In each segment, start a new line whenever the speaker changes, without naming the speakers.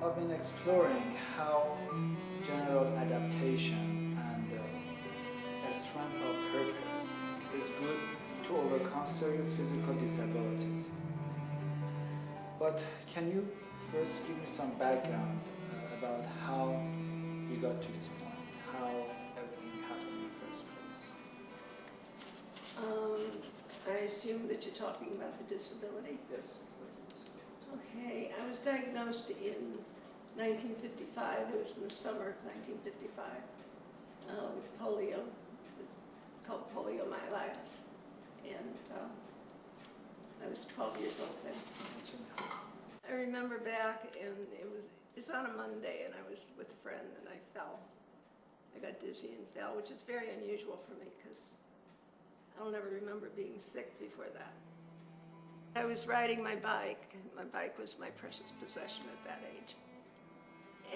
I've been exploring how general adaptation and a strength of purpose is good to overcome serious physical disabilities. But can you first give me some background about how you got to this point, how everything happened in the first place?
I assume that you're talking about the disability?
Yes.
Okay, I was diagnosed in 1955. It was in the summer of 1955 with polio. It's called poliomyelitis. And I was 12 years old then. I remember back, and it was on a Monday, and I was with a friend, and I fell. I got dizzy and fell, which is very unusual for me because I don't ever remember being sick before that. I was riding my bike. My bike was my precious possession at that age.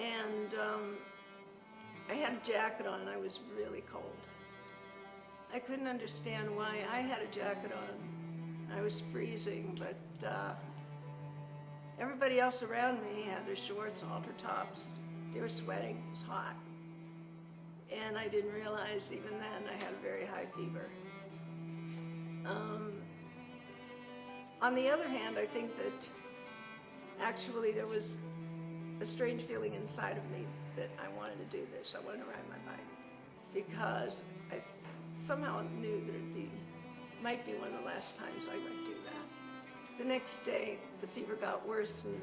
And I had a jacket on, and I was really cold. I couldn't understand why I had a jacket on. I was freezing, but everybody else around me had their shorts, halter tops. They were sweating, it was hot. And I didn't realize even then I had a very high fever. On the other hand, I think that actually there was a strange feeling inside of me that I wanted to do this. I wanted to ride my bike because I somehow knew that it might be one of the last times I might do that. The next day, the fever got worse, and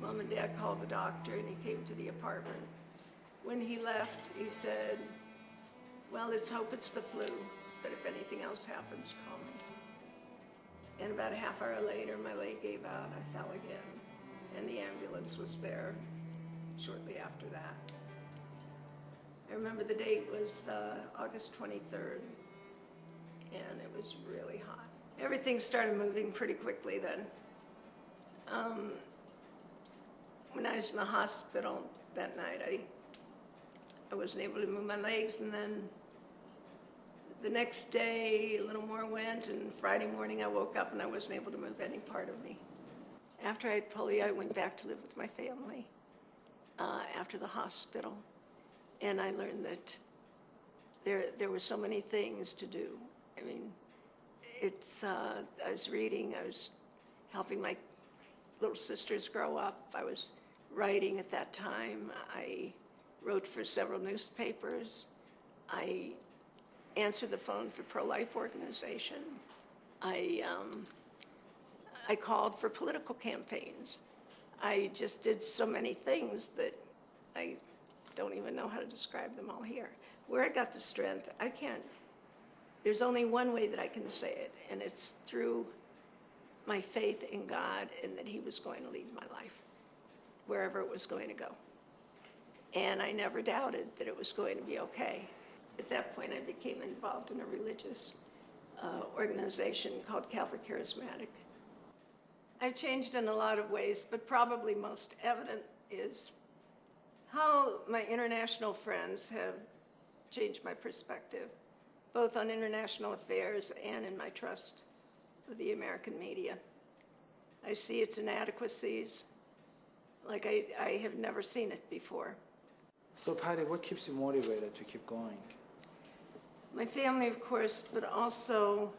Mom and Dad called the doctor, and he came to the apartment. When he left, he said, "Well, let's hope it's the flu, but if anything else happens, call me." And about a half hour later, my leg gave out. I fell again, and the ambulance was there shortly after that. I remember the date was August 23rd, and it was really hot. Everything started moving pretty quickly then. When I was in the hospital that night, I wasn't able to move my legs, and then the next day a little more went, and Friday morning I woke up and I wasn't able to move any part of me. After I had polio, I went back to live with my family after the hospital, and I learned that there were so many things to do. I mean, I was reading, I was helping my little sisters grow up, I was writing at that time, I wrote for several newspapers, I answered the phone for pro-life organization, I called for political campaigns. I just did so many things that I don't even know how to describe them all here. Where I got the strength, there's only one way that I can say it, and it's through my faith in God and that He was going to lead my life, wherever it was going to go. And I never doubted that it was going to be okay. At that point, I became involved in a religious organization called Catholic Charismatic. I've changed in a lot of ways, but probably most evident is how my international friends have changed my perspective, both on international affairs and in my trust of the American media. I see its inadequacies like I have never seen it before.
So Patty, what keeps you motivated to keep going?
My family, of course, but also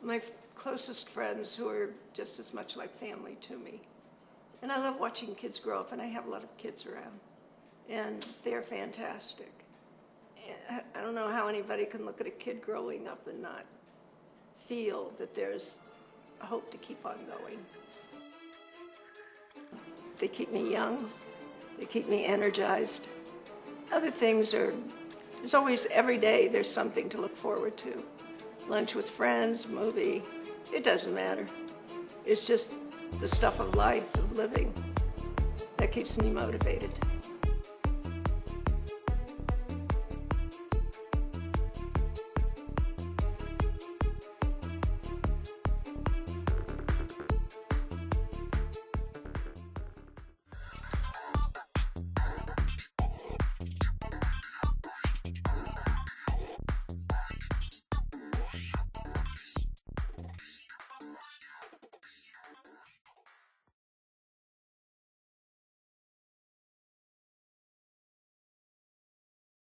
my closest friends who are just as much like family to me. And I love watching kids grow up, and I have a lot of kids around, and they're fantastic. I don't know how anybody can look at a kid growing up and not feel that there's a hope to keep on going. They keep me young, they keep me energized. Other things there's always, every day, there's something to look forward to. Lunch with friends, movie, it doesn't matter. It's just the stuff of life, of living, that keeps me motivated.